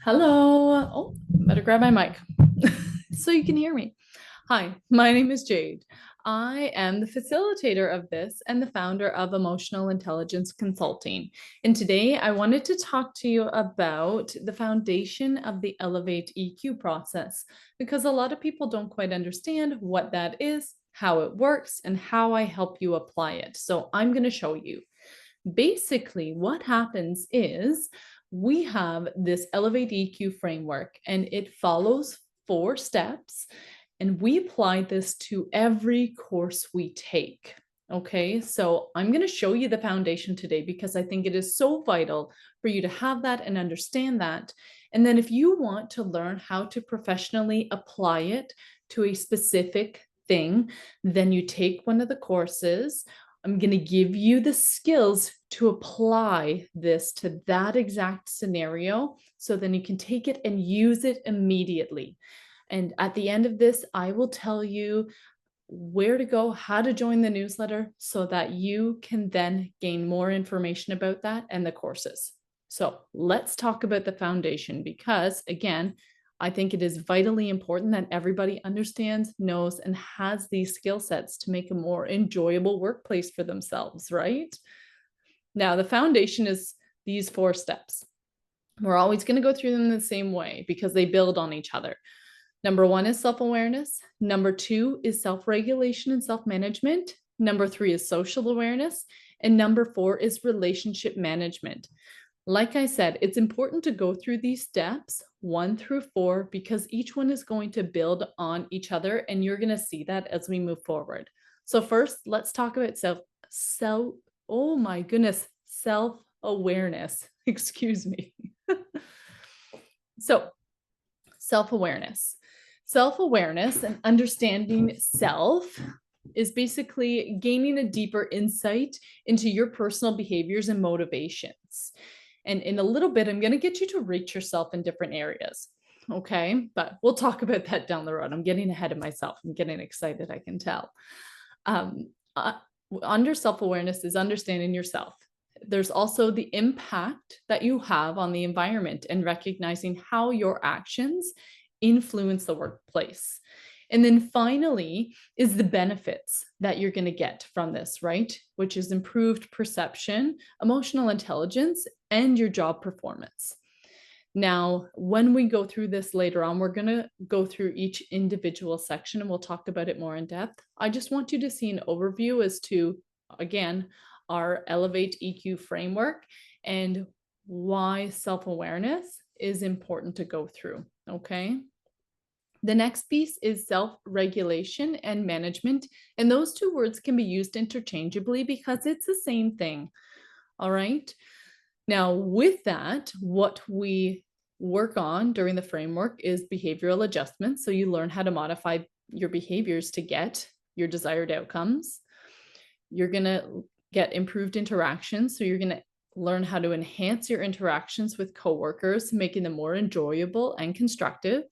Hello. Oh, better grab my mic so you can hear me. Hi, my name is Jade. I am the facilitator of this and the founder of Emotional Intelligence Consulting. And today I wanted to talk to you about the foundation of the Elevate EQ process because a lot of people don't quite understand what that is, how it works, and how I help you apply it. So I'm going to show you. Basically, what happens is we have this Elevate EQ framework and it follows 4 steps, and we apply this to every course we take. Okay, so I'm going to show you the foundation today because I think it is so vital for you to have that and understand that. And then if you want to learn how to professionally apply it to a specific thing, then you take one of the courses. I'm going to give you the skills to apply this to that exact scenario so then you can take it and use it immediately. And at the end of this, I will tell you where to go, how to join the newsletter so that you can then gain more information about that and the courses. So let's talk about the foundation because, again, I think it is vitally important that everybody understands, knows, and has these skill sets to make a more enjoyable workplace for themselves, right? Now, the foundation is these 4 steps. We're always going to go through them the same way because they build on each other. Number 1 is self-awareness. Number 2 is self-regulation and self-management. Number 3 is social awareness. And number 4 is relationship management. Like I said, it's important to go through these steps 1 through 4 because each one is going to build on each other, and you're going to see that as we move forward. So first, let's talk about oh my goodness, self-awareness. Excuse me. So, self-awareness. Self-awareness and understanding self is basically gaining a deeper insight into your personal behaviors and motivations. And in a little bit, I'm going to get you to rate yourself in different areas. Okay. But we'll talk about that down the road. I'm getting ahead of myself. I'm getting excited, I can tell. Um, uh, Under self awareness is understanding yourself. There's also the impact that you have on the environment and recognizing how your actions influence the workplace. And then finally is the benefits that you're going to get from this, right? Which is improved perception, emotional intelligence, and your job performance. Now, when we go through this later on, we're going to go through each individual section and we'll talk about it more in depth. I just want you to see an overview as to, again, our Elevate EQ framework and why self-awareness is important to go through, okay? The next piece is self-regulation and management, and those 2 words can be used interchangeably because it's the same thing, all right? Now, with that, what we work on during the framework is behavioral adjustment. So you learn how to modify your behaviors to get your desired outcomes. You're going to get improved interactions. So you're going to learn how to enhance your interactions with coworkers, making them more enjoyable and constructive.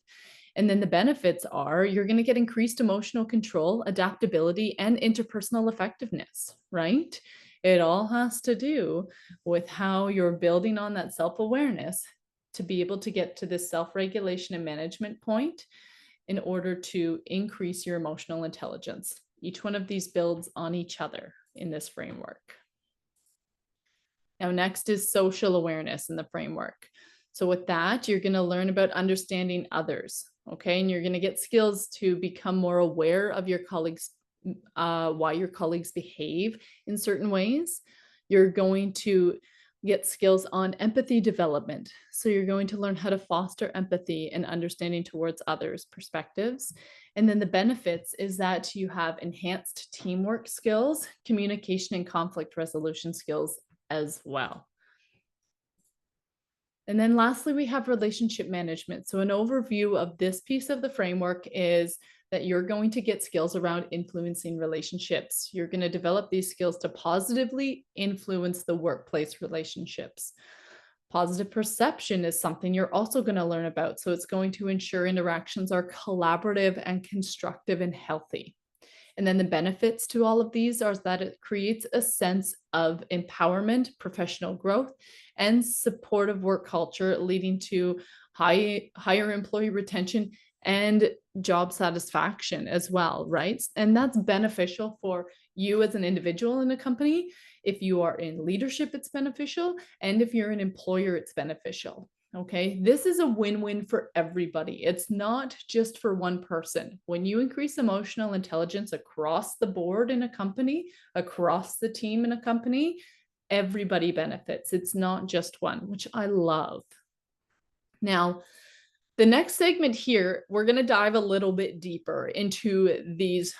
And then the benefits are you're going to get increased emotional control, adaptability, and interpersonal effectiveness, right? It all has to do with how you're building on that self-awareness to be able to get to this self-regulation and management point in order to increase your emotional intelligence. Each one of these builds on each other in this framework. Now, next is social awareness in the framework. So with that, you're going to learn about understanding others, okay? And you're going to get skills to become more aware of your colleagues, why your colleagues behave in certain ways. You're going to get skills on empathy development. So you're going to learn how to foster empathy and understanding towards others' perspectives. And then the benefits is that you have enhanced teamwork skills, communication and conflict resolution skills as well. And then lastly, we have relationship management. So an overview of this piece of the framework is that you're going to get skills around influencing relationships. You're going to develop these skills to positively influence the workplace relationships. Positive perception is something you're also going to learn about. So it's going to ensure interactions are collaborative and constructive and healthy. And then the benefits to all of these are that it creates a sense of empowerment, professional growth, and supportive work culture, leading to higher employee retention and job satisfaction as well, right? And that's beneficial for you as an individual in a company. If you are in leadership, it's beneficial. And if you're an employer, it's beneficial. Okay, this is a win-win for everybody. It's not just for one person. When you increase emotional intelligence across the board in a company, across the team in a company, everybody benefits. It's not just one, which I love. Now, the next segment here, we're going to dive a little bit deeper into these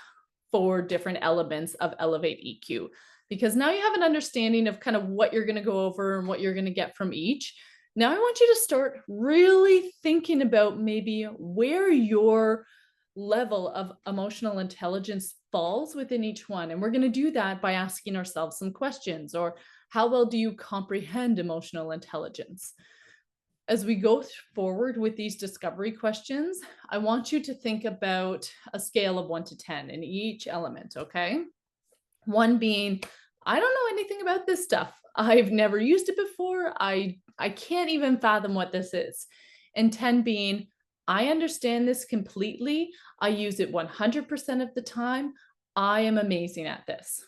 4 different elements of Elevate EQ, because now you have an understanding of kind of what you're going to go over and what you're going to get from each. Now I want you to start really thinking about maybe where your level of emotional intelligence falls within each one. And we're going to do that by asking ourselves some questions, or how well do you comprehend emotional intelligence? As we go forward with these discovery questions, I want you to think about a scale of 1 to 10 in each element, okay? 1 being, I don't know anything about this stuff. I've never used it before. I can't even fathom what this is. And 10 being, I understand this completely. I use it 100% of the time. I am amazing at this.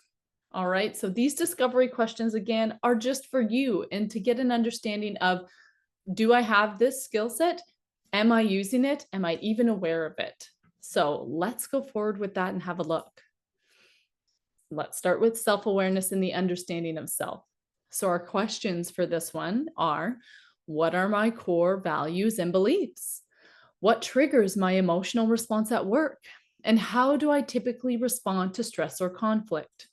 All right. So these discovery questions, again, are just for you and to get an understanding of, do I have this skill set? Am I using it? Am I even aware of it? So let's go forward with that and have a look. Let's start with self-awareness and the understanding of self. So our questions for this one are, what are my core values and beliefs? What triggers my emotional response at work? And how do I typically respond to stress or conflict?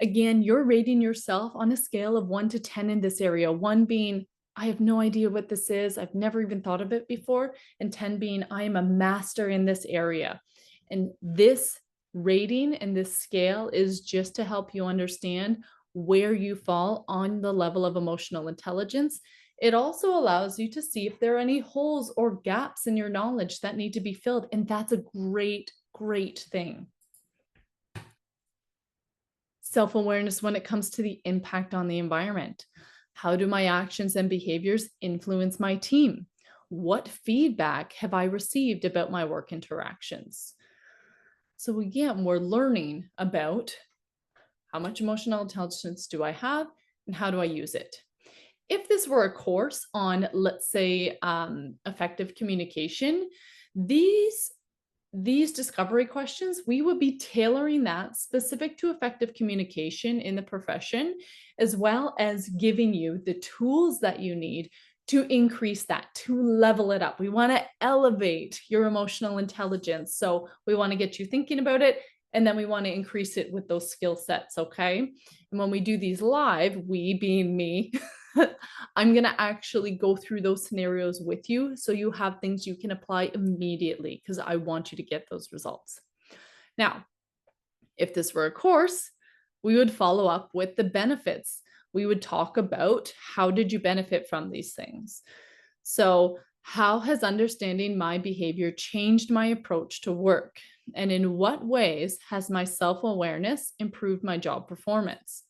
Again, you're rating yourself on a scale of 1 to 10 in this area, 1 being, I have no idea what this is. I've never even thought of it before. And 10 being, I am a master in this area. And this rating and this scale is just to help you understand where you fall on the level of emotional intelligence. It also allows you to see if there are any holes or gaps in your knowledge that need to be filled. And that's a great, great thing. Self-awareness when it comes to the impact on the environment. How do my actions and behaviors influence my team? What feedback have I received about my work interactions? So again, we're learning about how much emotional intelligence do I have and how do I use it? If this were a course on, let's say, effective communication, these discovery questions, we would be tailoring that specific to effective communication in the profession, as well as giving you the tools that you need to increase that, to level it up. We want to elevate your emotional intelligence. So we want to get you thinking about it, and then we want to increase it with those skill sets, okay? And when we do these live, we being me, I'm going to actually go through those scenarios with you so you have things you can apply immediately, because I want you to get those results. Now, if this were a course, we would follow up with the benefits. We would talk about, how did you benefit from these things? So how has understanding my behavior changed my approach to work? And in what ways has my self-awareness improved my job performance?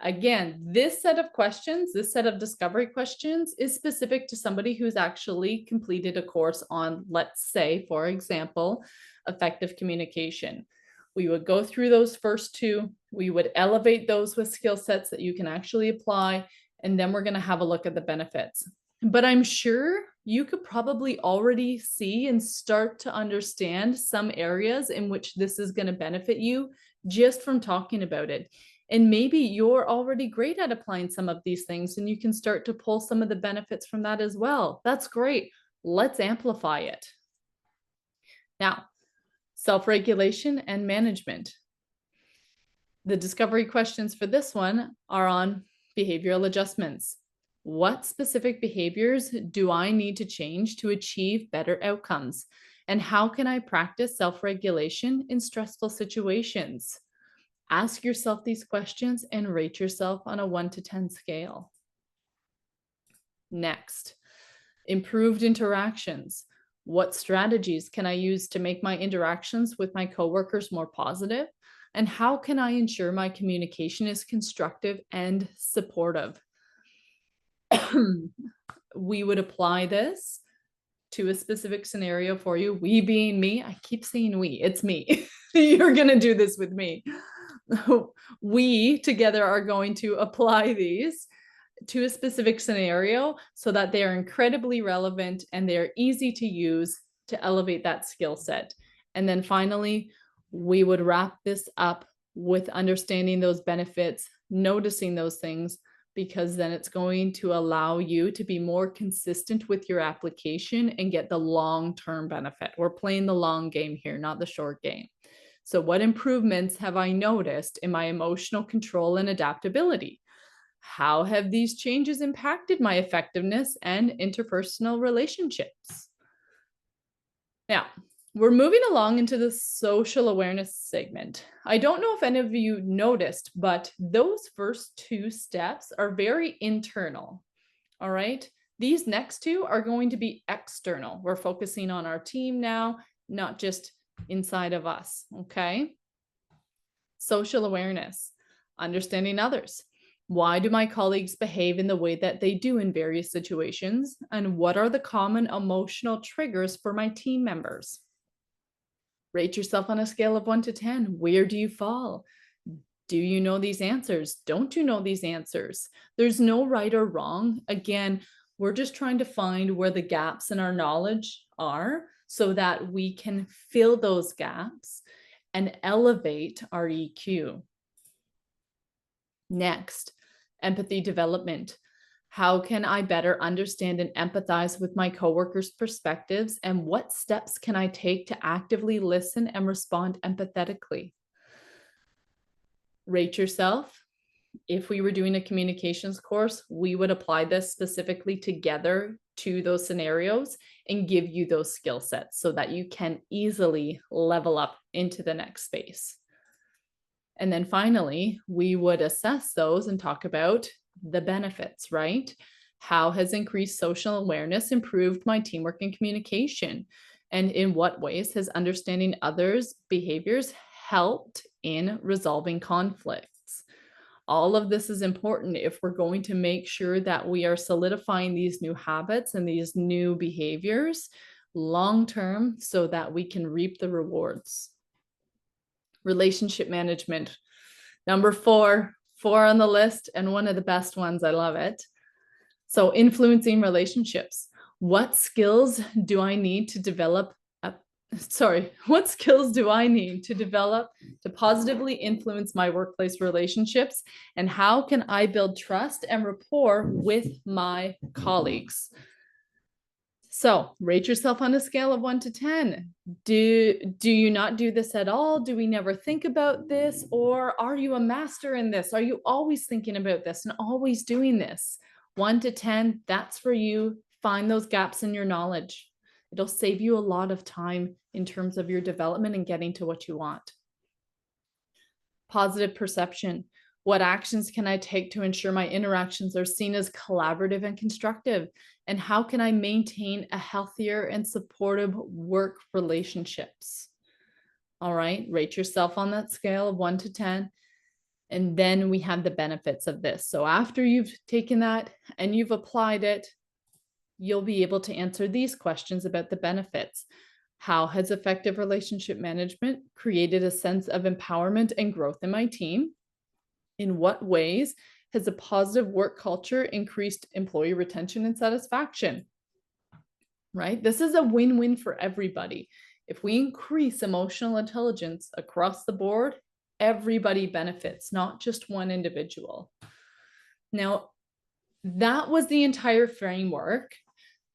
Again, this set of questions, this set of discovery questions is specific to somebody who's actually completed a course on, let's say, for example, effective communication. We would go through those first 2. We would elevate those with skill sets that you can actually apply. And then we're going to have a look at the benefits. But I'm sure you could probably already see and start to understand some areas in which this is going to benefit you just from talking about it. And maybe you're already great at applying some of these things and you can start to pull some of the benefits from that as well. That's great. Let's amplify it. Now, self-regulation and management. The discovery questions for this one are on behavioral adjustments. What specific behaviors do I need to change to achieve better outcomes? And how can I practice self-regulation in stressful situations? Ask yourself these questions and rate yourself on a 1 to 10 scale. Next, improved interactions. What strategies can I use to make my interactions with my coworkers more positive? And how can I ensure my communication is constructive and supportive? We would apply this to a specific scenario for you. We being me, I keep saying we, it's me. You're going to do this with me. We together are going to apply these to a specific scenario so that they are incredibly relevant and they are easy to use to elevate that skill set. And then finally, we would wrap this up with understanding those benefits, noticing those things, because then it's going to allow you to be more consistent with your application and get the long-term benefit. We're playing the long game here, not the short game. So what improvements have I noticed in my emotional control and adaptability? How have these changes impacted my effectiveness and interpersonal relationships? Now, we're moving along into the social awareness segment. I don't know if any of you noticed, but those first two steps are very internal. All right. These next two are going to be external. We're focusing on our team now, not just inside of us. Okay. Social awareness, understanding others. Why do my colleagues behave in the way that they do in various situations? And what are the common emotional triggers for my team members? Rate yourself on a scale of 1 to 10. Where do you fall? Do you know these answers? Don't you know these answers? There's no right or wrong. Again, we're just trying to find where the gaps in our knowledge are so that we can fill those gaps and elevate our EQ. Next, empathy development. How can I better understand and empathize with my coworkers' perspectives? And what steps can I take to actively listen and respond empathetically? Rate yourself. If we were doing a communications course, we would apply this specifically together to those scenarios and give you those skill sets so that you can easily level up into the next space. And then finally, we would assess those and talk about the benefits, right? How has increased social awareness improved my teamwork and communication? And in what ways has understanding others' behaviors helped in resolving conflicts? All of this is important if we're going to make sure that we are solidifying these new habits and these new behaviors long term so that we can reap the rewards. Relationship management. Number four on the list, and one of the best ones. I love it. So influencing relationships. What skills do I need to develop? What skills do I need to develop to positively influence my workplace relationships? And how can I build trust and rapport with my colleagues? So rate yourself on a scale of 1 to 10. Do you not do this at all? Do we never think about this? Or are you a master in this? Are you always thinking about this and always doing this? 1 to 10, that's for you. Find those gaps in your knowledge. It'll save you a lot of time in terms of your development and getting to what you want. Positive perception. What actions can I take to ensure my interactions are seen as collaborative and constructive? And how can I maintain a healthier and supportive work relationships? All right, rate yourself on that scale of 1 to 10. And then we have the benefits of this. So after you've taken that and you've applied it, you'll be able to answer these questions about the benefits. How has effective relationship management created a sense of empowerment and growth in my team? In what ways has a positive work culture increased employee retention and satisfaction? Right? This is a win-win for everybody. If we increase emotional intelligence across the board, everybody benefits, not just one individual. Now, that was the entire framework.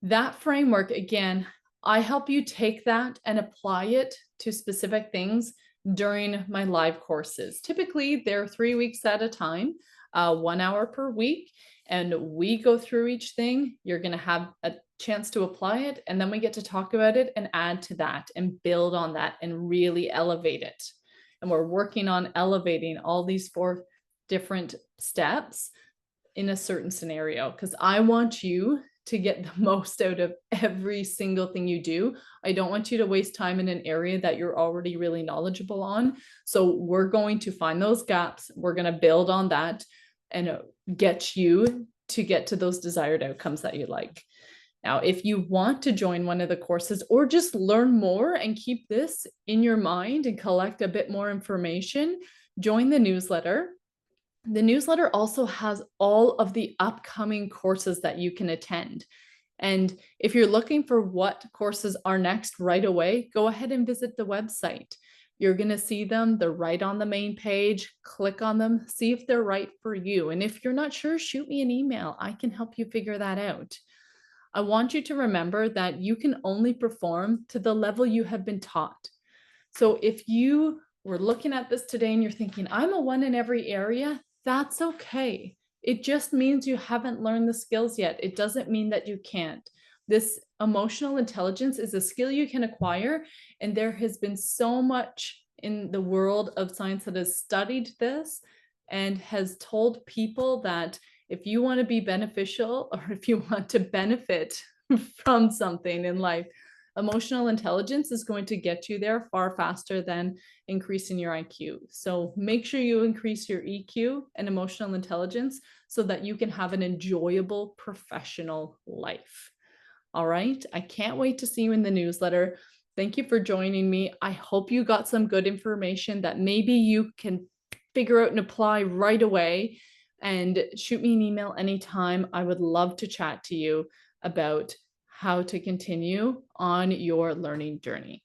That framework, again, I help you take that and apply it to specific things during my live courses. Typically, they're 3 weeks at a time, 1 hour per week, and we go through each thing. You're going to have a chance to apply it, and then we get to talk about it and add to that and build on that and really elevate it. And we're working on elevating all these 4 different steps in a certain scenario, because I want you to get the most out of every single thing you do. I don't want you to waste time in an area that you're already really knowledgeable on. So we're going to find those gaps. We're going to build on that and get you to get to those desired outcomes that you like. Now, if you want to join one of the courses or just learn more and keep this in your mind and collect a bit more information, join the newsletter. The newsletter also has all of the upcoming courses that you can attend. And if you're looking for what courses are next right away, go ahead and visit the website. You're going to see them. They're right on the main page. Click on them, see if they're right for you. And if you're not sure, shoot me an email. I can help you figure that out. I want you to remember that you can only perform to the level you have been taught. So if you were looking at this today and you're thinking, I'm a 1 in every area, that's okay. It just means you haven't learned the skills yet. It doesn't mean that you can't. This emotional intelligence is a skill you can acquire, and there has been so much in the world of science that has studied this and has told people that if you want to be beneficial or if you want to benefit from something in life, emotional intelligence is going to get you there far faster than increasing your IQ. So make sure you increase your EQ and emotional intelligence so that you can have an enjoyable professional life. All right. I can't wait to see you in the newsletter. Thank you for joining me. I hope you got some good information that maybe you can figure out and apply right away. And shoot me an email anytime. I would love to chat to you about how to continue on your learning journey.